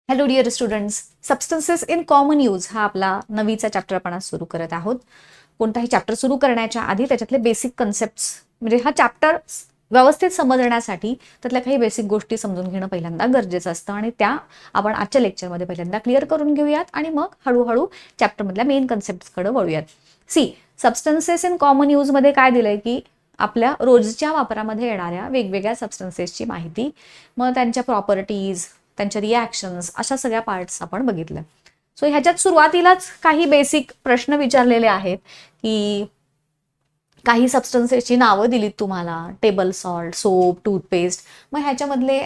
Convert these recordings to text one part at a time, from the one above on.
Hello dear students, substances in common use हा आपला नवीचा chapter आपण आज सुरू करत आहोत. कोणताही चॅप्टर सुरू करण्याच्या आधी त्याच्यातले बेसिक कन्सेप्ट्स म्हणजे हा चॅप्टर व्यवस्थित समजण्यासाठी त्यातल्या काही बेसिक गोष्टी समजून घेणं पहिल्यांदा गरजेचं असतं आणि त्या आपण आजच्या लेक्चरमध्ये पहिल्यांदा क्लिअर करून घेऊयात आणि मग हळूहळू चॅप्टरमधल्या मेन कन्सेप्ट्सकडे वळूयात. सबस्टन्सेस इन कॉमन यूजमध्ये काय दिलंय की आपल्या रोजच्या वापरामध्ये येणाऱ्या वेगवेगळ्या सबस्टन्सेसची माहिती, मग त्यांच्या प्रॉपर्टीज, त्यांच्या रिॲक्शन्स, अशा सगळ्या पार्ट्स आपण बघितल्या. सो ह्याच्यात सुरुवातीलाच काही बेसिक प्रश्न विचारलेले आहेत की काही सबस्टन्सेसची नावं दिलीत तुम्हाला, टेबल सॉल्ट, सोप, टूथपेस्ट. मग ह्याच्यामधले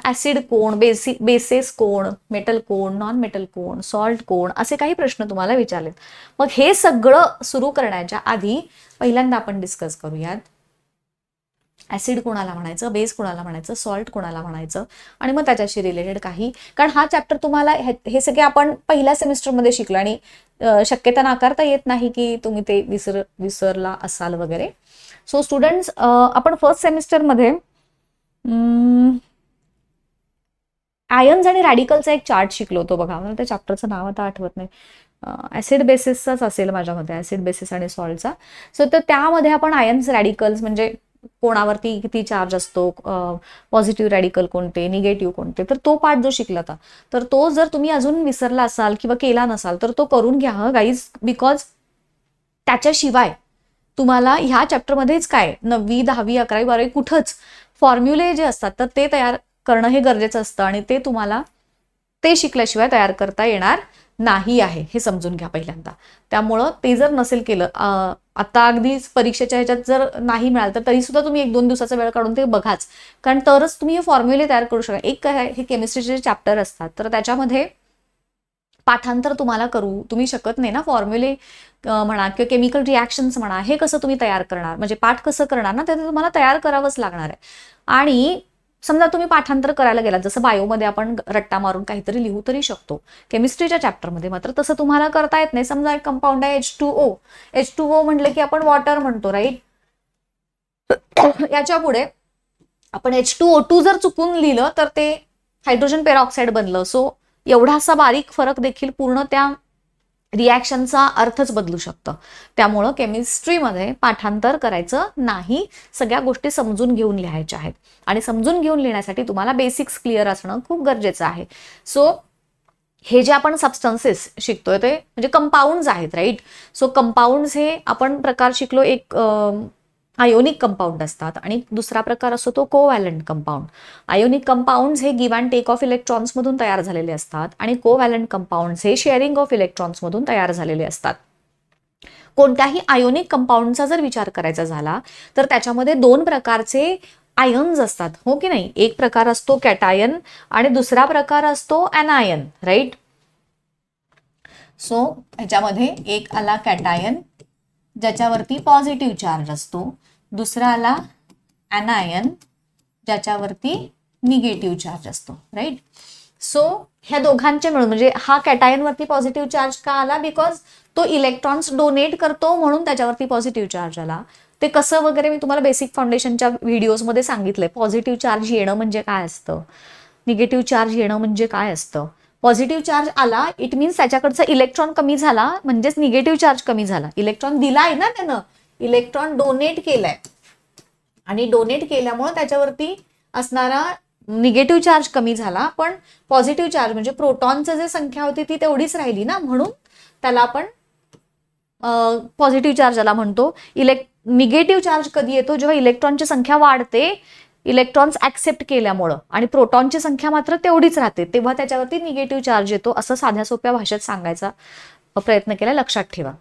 ऍसिड कोण, बेसेस कोण, मेटल कोण, नॉन मेटल कोण, सॉल्ट कोण, असे काही प्रश्न तुम्हाला विचारलेत. मग हे सगळं सुरू करण्याच्या आधी पहिल्यांदा आपण डिस्कस करूयात ऍसिड कोणाला म्हणायचं, बेस कोणाला म्हणायचं, सॉल्ट कोणाला म्हणायचं आणि मग त्याच्याशी रिलेटेड काही, कारण हा चॅप्टर तुम्हाला हे सगळे आपण पहिल्या सेमिस्टरमध्ये शिकलो आणि शक्यता नाकारता येत नाही की तुम्ही ते विसरला असाल वगैरे. सो स्टुडंट्स, आपण फर्स्ट सेमिस्टरमध्ये आयन्स आणि रॅडिकलचा एक चार्ट शिकलो होतो बघा. मला त्या चॅप्टरचं नाव आता आठवत नाही. ऍसिड बेसिसचाच असेल माझ्यामध्ये, ऍसिड बेसिस आणि सॉल्टचा. सो तर त्यामध्ये आपण आयन्स, रॅडिकल्स म्हणजे कोणावरती किती चार्ज असतो, पॉझिटिव्ह रॅडिकल कोणते, निगेटिव्ह कोणते, तर तो पार्ट जो शिकला होता, तर तो जर तुम्ही अजून विसरला असाल किंवा केला नसाल तर तो करून घ्या गाईज. बिकॉज त्याच्याशिवाय तुम्हाला ह्या चॅप्टरमध्येच काय 9वी, 10वी, 11वी, 12वी कुठंच फॉर्म्युले जे असतात तर ते तयार करणं हे गरजेचं असतं आणि ते तुम्हाला ते शिकल्याशिवाय तयार करता येणार नाही आहे, हे समजून घ्या पहिल्यांदा. त्यामुळं ते जर नसेल केलं, आता अगदी परीक्षेच्या ह्याच्यात जर नाही मिळालं तर तरी सुद्धा तुम्ही 1-2 दिवसाचा वेळ काढून ते बघाच, कारण तरच तुम्ही हे फॉर्म्युले तयार करू शकाल. एक काय, हे केमिस्ट्रीचे चॅप्टर असतात तर त्याच्यामध्ये पाठांतर तुम्हाला करू तुम्ही शकत नाही ना. फॉर्म्युले म्हणा किंवा केमिकल रिॲक्शन्स म्हणा, हे कसं तुम्ही तयार करणार, म्हणजे पाठ कसं करणार ना, ते तुम्हाला तयार करावंच लागणार आहे. आणि समजा तुम्ही पाठांतर करायला गेलात, जसं बायोमध्ये आपण रट्टा मारून काहीतरी लिहू तरी शकतो, केमिस्ट्रीच्या चॅप्टरमध्ये मात्र तसं तुम्हाला करता येत नाही. समजा एक कंपाऊंड आहे H2O म्हटलं की आपण वॉटर म्हणतो, राईट. याच्या पुढे आपण H2O2 जर चुकून लिहिलं तर ते हायड्रोजन पेरॉक्साईड बनलं. सो एवढासा बारीक फरक देखील पूर्ण त्या रिॲक्शनचा अर्थच बदलू शकतं. त्यामुळं केमिस्ट्रीमध्ये पाठांतर करायचं नाही, सगळ्या गोष्टी समजून घेऊन लिहायच्या आहेत आणि समजून घेऊन लिहिण्यासाठी तुम्हाला बेसिक्स क्लिअर असणं खूप गरजेचं आहे. सो हे जे आपण सबस्टन्सेस शिकतोय ते म्हणजे कंपाऊंड्स आहेत, राईट. सो कंपाऊंड्स हे आपण प्रकार शिकलो, एक आयोनिक कंपाऊंड असतात आणि दुसरा प्रकार असतो तो कोव्हॅलंट कंपाऊंड. आयोनिक कंपाऊंड्स हे give and take of electrons मधून तयार झालेले असतात आणि कोव्हॅलंट कंपाऊंड्स हे शेअरिंग ऑफ इलेक्ट्रॉन्स मधून तयार झालेले असतात. कोणत्याही आयोनिक कंपाऊंडचा जर विचार करायचा झाला तर त्याच्यामध्ये 2 प्रकारचे आयन्स असतात, हो की नाही. एक प्रकार असतो कॅटायन आणि दुसरा प्रकार असतो ऍनायन, राईट. सो ह्याच्यामध्ये एक आला कॅटायन ज्याच्यावरती पॉझिटिव्ह चार्ज असतो, दुसरा आला ऍनायन ज्याच्यावरती निगेटिव्ह चार्ज असतो, राईट. सो ह्या दोघांचे मिळून म्हणजे हा कॅटायनवरती पॉझिटिव्ह चार्ज का आला, बिकॉज तो इलेक्ट्रॉन्स डोनेट करतो म्हणून त्याच्यावरती पॉझिटिव्ह चार्ज आला. ते कसं वगैरे मी तुम्हाला बेसिक फाउंडेशनच्या व्हिडिओजमध्ये सांगितलंय. पॉझिटिव्ह चार्ज येणं म्हणजे काय असतं, निगेटिव्ह चार्ज येणं म्हणजे काय असतं. पॉझिटिव्ह चार्ज आला इट मीन्स त्याच्याकडचा इलेक्ट्रॉन कमी झाला, म्हणजेच निगेटिव्ह चार्ज कमी झाला. इलेक्ट्रॉन दिलाय ना त्यानं, इलेक्ट्रॉन डोनेट केलाय आणि डोनेट केल्यामुळे त्याच्यावरती असणारा निगेटिव्ह चार्ज कमी झाला, पण पॉझिटिव्ह चार्ज म्हणजे प्रोटॉनचं जे संख्या होती ती तेवढीच राहिली ना, म्हणून त्याला आपण पॉझिटिव्ह चार्ज आला म्हणतो. निगेटिव्ह चार्ज कधी येतो, जेव्हा इलेक्ट्रॉनची संख्या वाढते इलेक्ट्रॉन्स ऍक्सेप्ट केल्यामुळं आणि प्रोटॉनची संख्या मात्र तेवढीच राहते, तेव्हा त्याच्यावरती निगेटिव्ह चार्ज येतो. असं साध्या सोप्या भाषेत सांगायचा प्रयत्न केला, लक्षात ठेवा.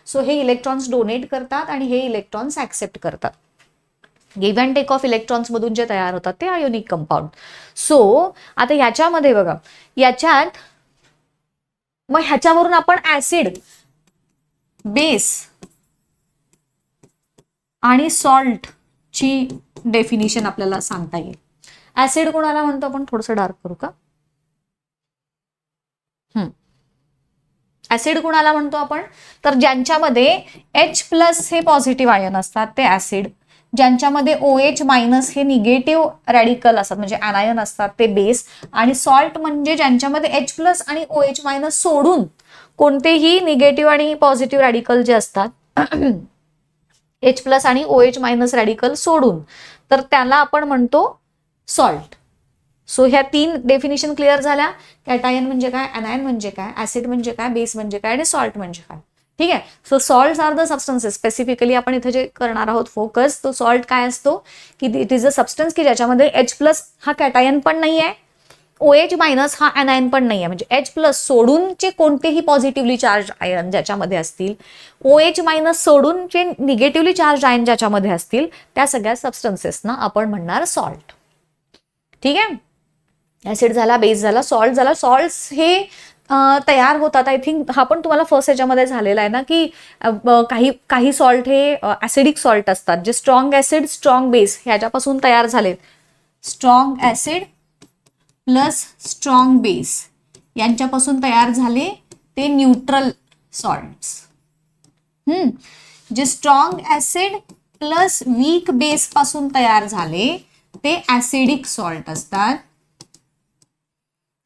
सो हे इलेक्ट्रॉन्स डोनेट करतात आणि हे इलेक्ट्रॉन्स ऍक्सेप्ट करतात. Give and take of electrons मधून जे तयार होतात ते आयोनिक कंपाऊंड. सो आता याच्यामध्ये बघा, याच्यात मग ह्याच्यावरून आपण ऍसिड, बेस आणि सॉल्ट ची डेफिनिशन आपल्याला सांगता येईल. ऍसिड कोणाला म्हणतो आपण, थोडंसं डार्क करू का. ऍसिड कोणाला म्हणतो आपण, तर ज्यांच्यामध्ये H+ हे पॉझिटिव्ह आयन असतात ते ऍसिड, ज्यांच्यामध्ये OH मायनस हे निगेटिव्ह रॅडिकल असतात म्हणजे ॲनायन असतात ते बेस, आणि सॉल्ट म्हणजे ज्यांच्यामध्ये H प्लस आणि OH मायनस सोडून कोणतेही निगेटिव्ह आणि पॉझिटिव्ह रॅडिकल जे असतात H प्लस आणि OH मायनस रॅडिकल सोडून, तर त्याला आपण म्हणतो सॉल्ट. सो ह्या 3 डेफिनेशन क्लिअर झाल्या. कॅटायन म्हणजे काय, अनायन म्हणजे काय, ऍसिड म्हणजे काय, बेस म्हणजे काय आणि सॉल्ट म्हणजे काय. ठीक आहे. So salts are the substances. Specifically आपण इथे जे करणार आहोत फोकस, तो सॉल्ट काय असतो की इट इज अ सबस्टन्स की ज्याच्यामध्ये H प्लस हा कॅटायन पण नाही आहे, OH मायनस हा अनायन पण नाही आहे. म्हणजे H प्लस सोडूनचे कोणतेही पॉझिटिव्हली चार्ज आयन ज्याच्यामध्ये असतील, OH मायनस सोडूनचे निगेटिव्हली चार्ज आयन ज्याच्यामध्ये असतील, त्या सगळ्या सबस्टन्सेसना आपण म्हणणार सॉल्ट. ठीक आहे. ऍसिड झाला, बेस झाला, सॉल्ट झाला. सॉल्ट्स हे तयार होतात. आय थिंक हा पण तुम्हाला फर्स्ट ह्याच्यामध्ये झालेला आहे ना की काही सॉल्ट हे ऍसिडिक सॉल्ट असतात, जे स्ट्रॉंग ऍसिड स्ट्रॉंग बेस ह्याच्यापासून तयार झालेत. Strong acid plus strong base यांच्यापासून तयार झाले ते न्यूट्रल सॉल्ट्स. जे strong acid plus weak base पासून तयार झाले ते ऍसिडिक सॉल्ट असतात.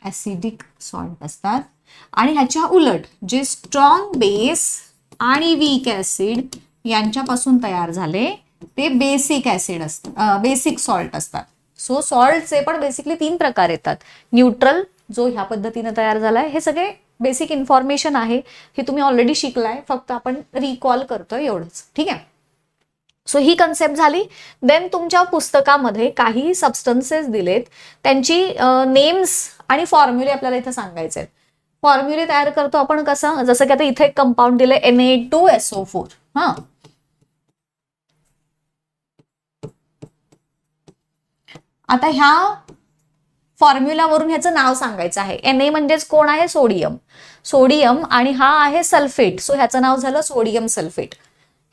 ऍसिडिक सॉल्ट असतात. आणि ह्याच्या उलट जे स्ट्रॉंग बेस आणि वीक ऍसिड यांच्यापासून तयार झाले ते बेसिक ऍसिड असतात, बेसिक सॉल्ट असतात. सो सॉल्टचे पण बेसिकली 3 प्रकार येतात. न्यूट्रल जो ह्या पद्धतीने तयार झालाय, हे सगळे बेसिक इन्फॉर्मेशन आहे, हे तुम्ही ऑलरेडी शिकलाय, फक्त आपण रिकॉल करतोय एवढंच. ठीक आहे. सो ही कन्सेप्ट झाली. देन तुमच्या पुस्तकामध्ये काही सबस्टन्सेस दिलेत, त्यांची नेम्स आणि फॉर्म्युले आपल्याला इथे सांगायचे आहेत. फॉर्म्युले तयार करतो आपण कसं, जसं की आता इथे एक कंपाऊंड दिलंय Na2SO4. हा, आता ह्या फॉर्म्युलावरून ह्याचं नाव सांगायचं आहे. Na म्हणजेच कोण आहे, सोडियम. सोडियम आणि हा आहे सल्फेट, सो ह्याचं नाव झालं सोडियम सल्फेट.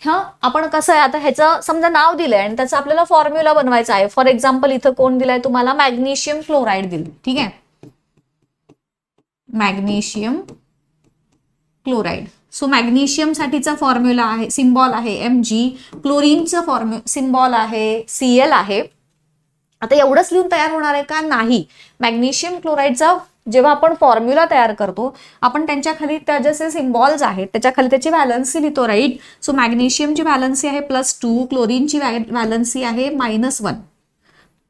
हा, आपण कसं आहे आता ह्याचं समजा नाव दिलंय आणि त्याचा आपल्याला फॉर्म्युला बनवायचा आहे. फॉर एक्झाम्पल इथं कोण दिलंय तुम्हाला, मॅग्नेशियम क्लोराईड दिलं. ठीक आहे, मॅग्नेशियम क्लोराईड. सो मॅग्नेशियम साठीचा फॉर्म्युला आहे, सिम्बॉल आहे Mg. क्लोरीनचं सिम्बॉल आहे Cl आहे. आता एवढंच लिहून तयार होणार आहे का, नाही. मॅग्नेशियम क्लोराईडचा जेव्हा आपण फॉर्म्युला तयार करतो, आपण त्यांच्या खाली त्याचे जे सिम्बॉल्स आहेत त्याच्या खाली त्याची व्हॅलन्सी लिहितो, राईट. सो मॅग्नेशियमची व्हॅलन्सी आहे +2, क्लोरीनची व्हॅलन्सी आहे -1.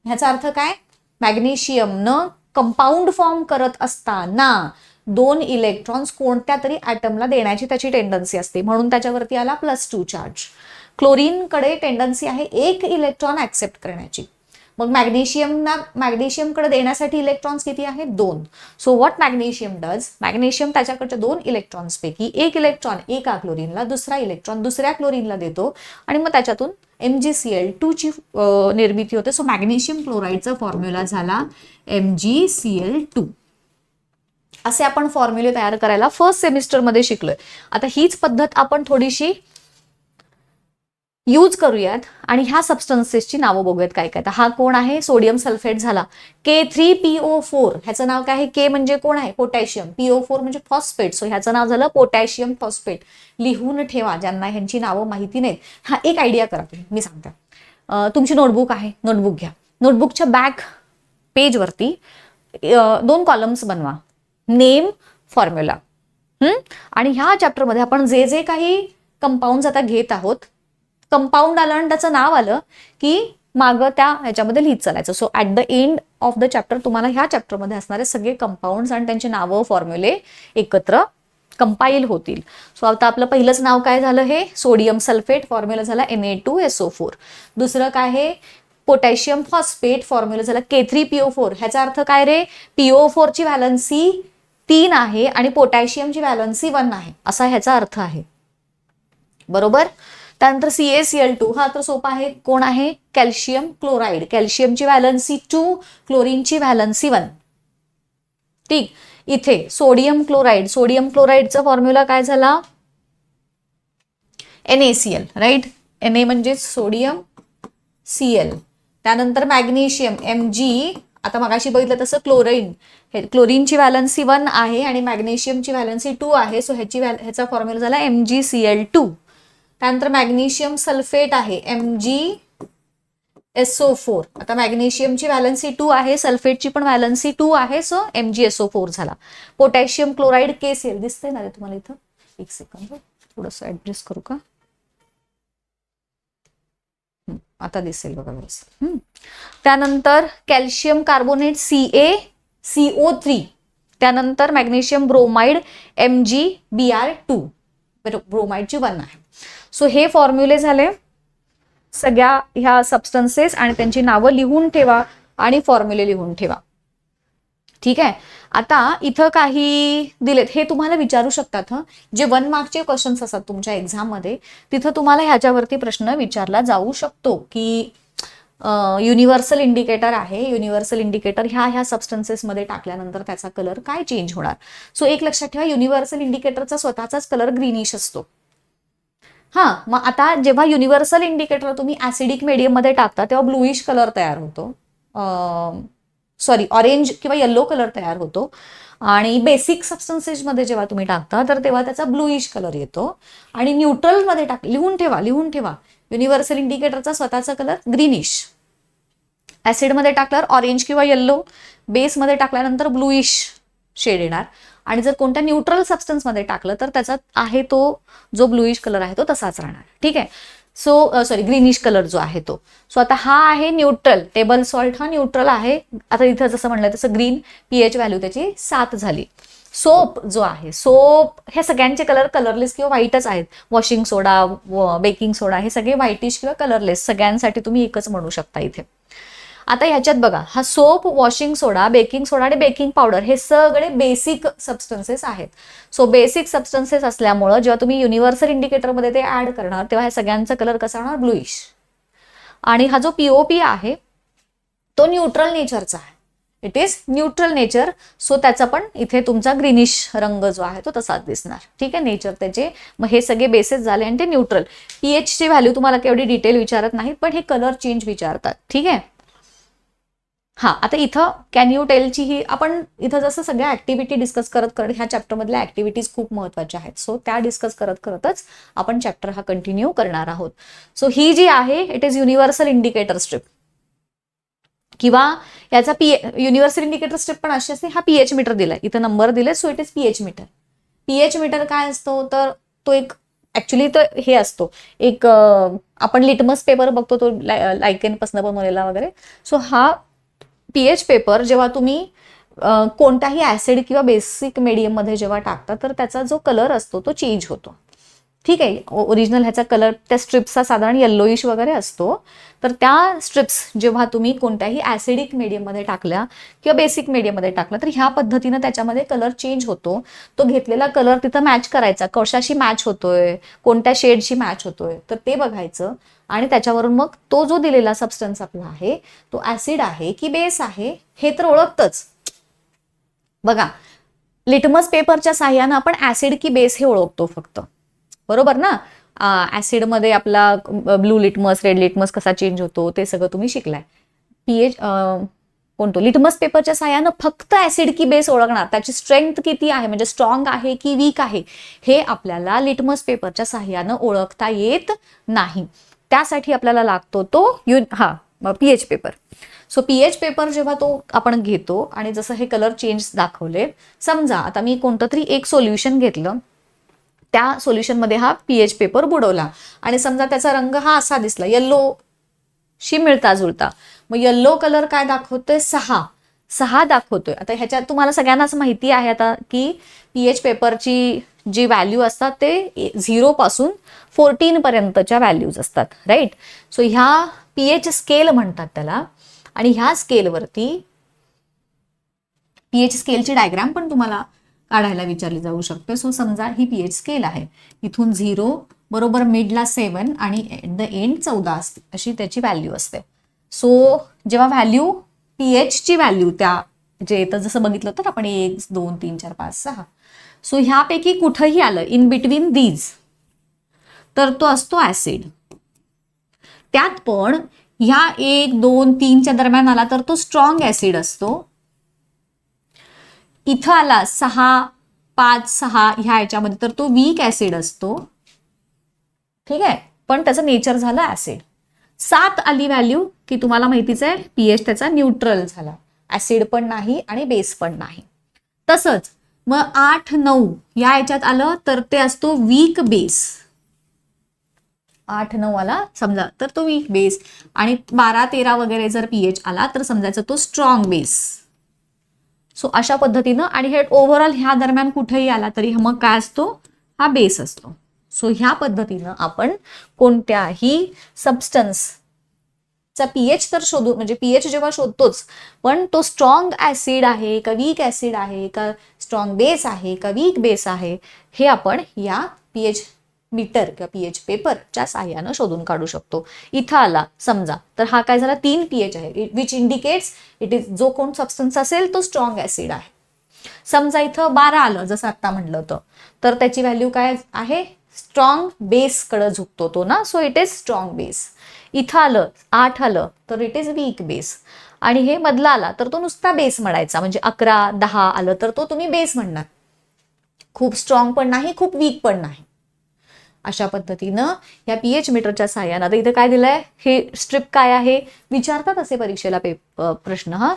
ह्याचा अर्थ काय, मॅग्नेशियमनं कंपाऊंड फॉर्म करत असताना 2 इलेक्ट्रॉन्स कोणत्या तरी ॲटमला देण्याची त्याची टेंडन्सी असते, म्हणून त्याच्यावरती आला +2 चार्ज. क्लोरीनकडे टेंडन्सी आहे 1 इलेक्ट्रॉन ऍक्सेप्ट करण्याची. मग मॅग्नेशियमकडे देण्यासाठी इलेक्ट्रॉन्स किती आहेत, 2. So what magnesium does, magnesium त्याच्याकडच्या 2 इलेक्ट्रॉन्सपैकी 1 इलेक्ट्रॉन एका क्लोरीनला, दुसरा इलेक्ट्रॉन दुसऱ्या क्लोरीनला देतो आणि मग त्याच्यातून MgCl2 ची निर्मिती होते. सो मॅग्नेशियम क्लोराईडचा फॉर्म्युला झाला MgCl2. असे आपण फॉर्म्युले तयार करायला फर्स्ट सेमिस्टरमध्ये शिकलोय. आता हीच पद्धत आपण थोडीशी यूज करूयात आणि ह्या सबस्टन्सेसची नावं बघूयात काय काय. हा कोण आहे, सोडियम सल्फेट झाला. K3PO4, ह्याचं नाव काय आहे, K म्हणजे कोण आहे, पोटॅशियम, PO4 म्हणजे फॉस्फेट, सो ह्याचं नाव झालं पोटॅशियम फॉस्फेट. लिहून ठेवा ज्यांना ह्यांची नावं माहिती नाहीत. हा, एक आयडिया करा तुम्ही, मी सांगते. तुमची नोटबुक आहे, नोटबुक घ्या. नोटबुकच्या बॅक पेजवरती 2 कॉलम्स बनवा, नेम, फॉर्म्युला. आणि ह्या चॅप्टरमध्ये आपण जे जे काही कंपाऊंड आता घेत आहोत, कंपाऊंड आलं आणि त्याचं नाव आलं की मागं त्या ह्याच्यामध्ये लिहित चालायचं. So at the end of the chapter तुम्हाला ह्या चॅप्टरमध्ये असणारे सगळे कंपाऊंड्स आणि त्यांचे नावं, फॉर्म्युले एकत्र कंपाईल होतील. सो आता आपलं पहिलंच नाव काय झालं, हे सोडियम सल्फेट, फॉर्म्युला झाला Na2SO4. दुसरं काय आहे, पोटॅशियम फॉस्फेट, फॉर्म्युला झाला K3PO4. ह्याचा अर्थ काय रे, PO4 ची व्हॅलन्सी 3 आहे आणि पोटॅशियमची व्हॅलन्सी 1 आहे, असा ह्याचा अर्थ आहे. बरोबर. त्यानंतर CaCl2, हा तर सोपा आहे, कोण आहे, कॅल्शियम क्लोराईड. कॅल्शियमची व्हॅलन्सी 2, क्लोरीनची व्हॅलन्सी 1. ठीक. इथे सोडियम क्लोराईड, सोडियम क्लोराईडचा फॉर्म्युला काय झाला, NaCl, राईट. Na म्हणजे सोडियम, Cl. त्यानंतर मॅग्नेशियम Mg. आता मगाशी बघितलं तसं क्लोरीन, क्लोरीनची व्हॅलन्सी 1 आहे आणि मॅग्नेशियमची व्हॅलन्सी 2 आहे, सो ह्याचा फॉर्म्युला झाला MgCl2. त्यानंतर मॅग्नेशियम सल्फेट आहे MgSO4. SO4. आता मॅग्नेशियमची व्हॅलन्सी 2 आहे, सल्फेटची पण व्हॅलन्सी 2 आहे, सो MgSO4 झाला. पोटॅशियम क्लोराईड KCl दिसतंय ना रे तुम्हाला इथं? एक सेकंड, थोडंसं ऍडजस्ट करू का? आता दिसेल बघा व्यवस्थित. त्यानंतर कॅल्शियम कार्बोनेट CaCO3, त्यानंतर मॅग्नेशियम ब्रोमाइड MgBr2, ब्रोमाइडची 1 आहे. सो हे फॉर्म्युले झाले सगळ्या ह्या सबस्टन्सेस, आणि त्यांची नावं लिहून ठेवा आणि फॉर्म्युले लिहून ठेवा. ठीक आहे. आता इथं काही दिलेत, हे तुम्हाला विचारू शकतात. जे 1 मार्कचे क्वेश्चन्स असतात तुमच्या एक्झाममध्ये, तिथं तुम्हाला ह्याच्यावरती प्रश्न विचारला जाऊ शकतो की युनिव्हर्सल इंडिकेटर आहे, युनिव्हर्सल इंडिकेटर ह्या सबस्टन्सेसमध्ये टाकल्यानंतर त्याचा कलर काय चेंज होणार. सो एक लक्षात ठेवा, युनिव्हर्सल इंडिकेटरचा स्वतःचाच कलर ग्रीनिश असतो. मग आता जेव्हा युनिव्हर्सल इंडिकेटर तुम्ही ऍसिडिक मीडियम मध्ये टाकता तेव्हा ब्लूइश कलर तयार होतो, सॉरी ऑरेंज किंवा येल्लो कलर तयार होतो. आणि बेसिक सबस्टन्सेस मध्ये जेव्हा तुम्ही टाकता तर तेव्हा त्याचा ब्लूइश कलर येतो. आणि न्यूट्रल मध्ये लिहून ठेवा युनिव्हर्सल इंडिकेटरचा स्वतःचा कलर ग्रीनिश, ऍसिड मध्ये टाकल्यावर ऑरेंज किंवा येल्लो, बेस मध्ये टाकल्यानंतर ब्लूइश शेड येणार. आणि जर कोणत्या न्यूट्रल सबस्टन्स मध्ये टाकलं तर त्याचा आहे तो जो ब्लूइश कलर आहे तो तसाच राहणार. ठीक आहे. सो सॉरी ग्रीनिश कलर जो आहे तो. सो आता हा आहे न्यूट्रल, टेबल सॉल्ट हा न्यूट्रल आहे. आता इथं जसं म्हणलं तसं ग्रीन, pH व्हॅल्यू त्याची 7 झाली. सोप जो आहे, सोप हे सगळ्यांचे कलर कलरलेस किंवा व्हाईटच आहेत. वॉशिंग सोडा, बेकिंग सोडा हे सगळे व्हाईटिश किंवा कलरलेस, सगळ्यांसाठी तुम्ही एकच म्हणू शकता इथे. आता ह्याच्यात बघा, हा सोप, वॉशिंग सोडा, बेकिंग सोडा आणि बेकिंग पावडर हे सगळे बेसिक सबस्टन्सेस आहेत. सो बेसिक सबस्टन्सेस असल्यामुळं जेव्हा तुम्ही युनिव्हर्सल इंडिकेटरमध्ये ते ऍड करणार तेव्हा ह्या सगळ्यांचा कलर कसा होणार, ब्लूइश. आणि हा जो POP आहे तो न्यूट्रल नेचरचा आहे, it is neutral nature. So त्याचा पण इथे तुमचा ग्रीनिश रंग जो आहे तो तसाच दिसणार. ठीक आहे, नेचर त्याचे. मग हे सगळे बेसेस झाले आणि ते न्यूट्रल. pH ची व्हॅल्यू तुम्हाला केवढी डिटेल विचारत नाहीत, पण हे कलर चेंज विचारतात. ठीक आहे. आता इथं कॅन यू टेलची ही आपण इथं जसं सगळ्या ऍक्टिव्हिटी डिस्कस करत करत ह्या चॅप्टरमधल्या ऍक्टिव्हिटीज खूप महत्वाच्या आहेत. सो त्या डिस्कस करत करतच आपण चॅप्टर हा कंटिन्यू करणार आहोत. सो ही जी आहे it is universal indicator strip, किंवा याचा युनिव्हर्सल इंडिकेटर स्ट्रिप पण अशी असते. हा pH मीटर दिलाय, इथं नंबर दिले, so it is pH meter. pH meter काय असतो तर तो एक ऍक्च्युली तो हे असतो एक आपण लिटमस पेपर बघतो तो लायकेन पासून बनवलेला वगैरे. सो हा pH पेपर जेव्हा तुम्ही कोणत्याही ऍसिड किंवा बेसिक मीडियम मध्ये जेव्हा टाकता तर त्याचा जो कलर असतो तो चेंज होतो. ठीक आहे. ओरिजिनल ह्याचा कलर त्या स्ट्रिप्सचा साधारण येल्लोइश वगैरे असतो. तर त्या स्ट्रिप्स जेव्हा तुम्ही कोणत्याही ऍसिडिक मीडियम मध्ये टाकल्या किंवा बेसिक मीडियम मध्ये टाकला तर ह्या पद्धतीनं त्याच्यामध्ये कलर चेंज होतो. तो घेतलेला कलर तिथं मॅच करायचा, कशाशी मॅच होतोय, कोणत्या शेडशी मॅच होतोय तर ते बघायचं. आणि त्याच्यावरून मग तो जो दिलेला सबस्टन्स आपला आहे तो ऍसिड आहे की बेस आहे हे तर ओळखतच. बघा, लिटमस पेपरच्या साह्यानं आपण ऍसिड की बेस हे ओळखतो फक्त, बरोबर ना. ऍसिड मध्ये आपला ब्लू लिटमस, रेड लिटमस कसा चेंज होतो ते सगळं तुम्ही शिकलाय. कोणतो लिटमस पेपरच्या साह्यानं फक्त ऍसिड की बेस ओळखणार, त्याची स्ट्रेंथ किती आहे म्हणजे स्ट्रॉंग आहे की वीक आहे हे आपल्याला लिटमस पेपरच्या साह्यानं ओळखता येत नाही. त्यासाठी आपल्याला लागतो तो pH paper. So pH paper जेव्हा तो आपण घेतो आणि जसं हे कलर चेंज दाखवले, समजा आता मी कोणतं तरी एक सोल्युशन घेतलं, त्या सोल्युशन मध्ये हा pH पेपर बुडवला आणि समजा त्याचा रंग हा असा दिसला, येल्लो शी मिळता जुळता. मग येल्लो कलर काय दाखवतोय, 6 दाखवतोय. आता ह्याच्यात तुम्हाला सगळ्यांनाच माहिती आहे आता की pH पेपरची जी व्हॅल्यू असतात ते 0 पासून 14 पर्यंतच्या व्हॅल्यूज असतात, राईट. सो ह्या pH स्केल म्हणतात त्याला. आणि ह्या स्केलवरती pH स्केलची डायग्राम पण तुम्हाला काढायला विचारली जाऊ शकते. सो समजा ही pH स्केल आहे, इथून 0 बरोबर मिडला 7 आणि एट द एंड 14 असते, अशी त्याची व्हॅल्यू असते. सो जेव्हा व्हॅल्यू pH ची व्हॅल्यू त्या जे येतं जसं बघितलं तर आपण 1, 2, 3, 4, 5, 6. सो ह्यापैकी कुठंही आलं इन बिटवीन दीज तर तो असतो ऍसिड. त्यात पण ह्या 1, 2, 3च्या दरम्यान आला तर तो स्ट्रॉंग ऍसिड असतो. इथं आला 6, 5, 6 ह्या याच्यामध्ये तर तो वीक ऍसिड असतो. ठीक आहे, पण त्याचं नेचर झालं ऍसिड. 7 आली व्हॅल्यू की तुम्हाला माहितीच आहे पीएच त्याचा न्यूट्रल झाला, ऍसिड पण नाही आणि बेस पण नाही. तसंच मग 8-9 या याच्यात आलं तर ते असतो वीक बेस. 8-9 आला समजा तर तो वीक बेस, आणि 12-13 वगैरे जर पीएच आला तर समजायचं तो स्ट्रॉंग बेस. सो अशा पद्धतीनं, आणि हे ओव्हरऑल ह्या दरम्यान कुठेही आला तरी मग काय असतो, हा बेस असतो. सो ह्या पद्धतीनं आपण कोणत्याही सबस्टन्सचा पीएच तर शोधू, म्हणजे पीएच जेव्हा शोधतोच, पण तो स्ट्रॉंग ऍसिड आहे का वीक ऍसिड आहे का स्ट्रॉंग बेस आहे का वीक बेस आहे, हे आपण या पीएच मीटर किंवा पीएच पेपरच्या साह्यानं शोधून काढू शकतो. इथं आला समजा तर हा काय झाला, 3 पीएच आहे, विच इंडिकेट्स इट इज, जो कोण सबस्टन्स असेल तो स्ट्रॉंग ऍसिड आहे. समजा इथं 12 आलं जसं आता म्हणलं होतं, तर त्याची व्हॅल्यू काय आहे, स्ट्रॉंग बेस कडे झुकतो तो ना, so it is strong base. इथं आलं 8 आलं तर इट इज वीक बेस, आणि हे मधला आला तर तो नुसता बेस म्हणायचा, म्हणजे 11-10 आलं तर तो तुम्ही बेस म्हणणार, खूप स्ट्रॉंग पण नाही खूप वीक पण नाही. अशा पद्धतीनं या पीएच मीटरच्या साह्यानं, आता इथे काय दिलंय, हे स्ट्रिप काय आहे विचारतात असे परीक्षेला प्रश्न, हा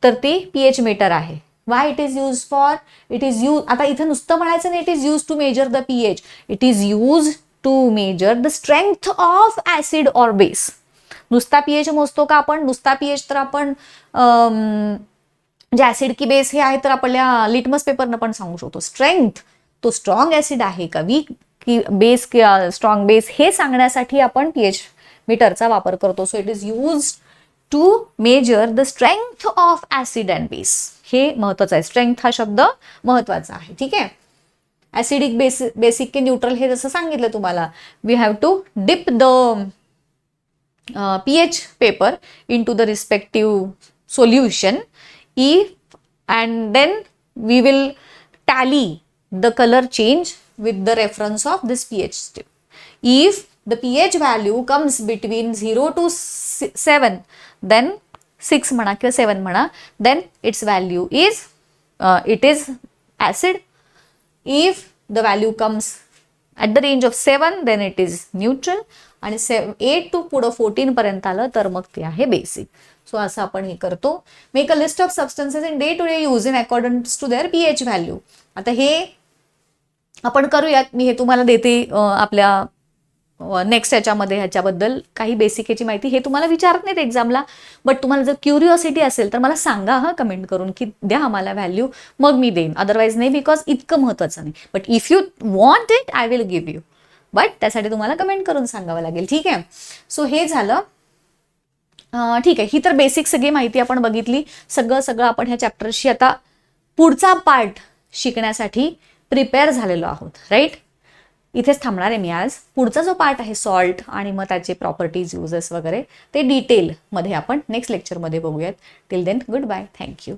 तर ती पीएच मीटर आहे. Why it is use for, it is use, आता इथे नुसतं म्हणायचं नाही it is use to measure the pH, it is use to measure the strength of acid or base. नुसता पीएच मोजतो का आपण, नुसता पीएच तर आपण म्हणजे ऍसिड की बेस हे आहे तर आपल्या लिटमस पेपरनं पण सांगू शकतो. स्ट्रेंथ, तो स्ट्रॉंग ऍसिड आहे का वीक की बेस किंवा स्ट्रॉंग बेस, हे सांगण्यासाठी आपण पीएच मीटरचा वापर करतो. So it is use to measure the strength of acid and base. हे महत्वाचं आहे, स्ट्रेंथ हा शब्द महत्वाचा आहे. ठीक आहे, ऍसिडिक बेसिक की न्यूट्रल हे जसं सांगितलं तुम्हाला, we have to dip the pH paper into the respective solution, if and then we will tally the color change with the reference of this pH strip. If the pH value comes between 0 to 7, then 6 म्हणा किंवा 7 म्हणा, then its value is it is acid. If the value comes at the range of 7, then it is neutral, आणि 8 to पुढं 14 पर्यंत आलं तर मग ते आहे बेसिक. सो असं आपण हे करतो. Make a list of substances in day to day use in accordance to their pH value. आता हे आपण करूयात, मी हे तुम्हाला देते आपल्या नेक्स्ट याच्यामध्ये, ह्याच्याबद्दल काही बेसिक याची माहिती. हे तुम्हाला विचारत नाहीत एक्झामला, बट तुम्हाला जर क्युरिओसिटी असेल तर मला सांगा हा कमेंट करून की द्या आम्हाला व्हॅल्यू, मग मी देईन, अदरवाईज नाही, बिकॉज इतकं महत्वाचं नाही. But if you want it I will give you, but त्यासाठी तुम्हाला कमेंट करून सांगावं लागेल. ठीक आहे, सो हे झालं. ठीक आहे, ही तर बेसिक सगळी माहिती आपण बघितली. सगळं आपण ह्या चॅप्टरशी आता पुढचा पार्ट शिकण्यासाठी प्रिपेअर झालेलो आहोत, राईट. इथेच थांबणार आहे मी आज. पुढचा जो पार्ट आहे सॉल्ट आणि मग त्याचे प्रॉपर्टीज, युजेस वगैरे, ते डिटेलमध्ये आपण नेक्स्ट लेक्चरमध्ये बघूयात. Till then good bye, thank you.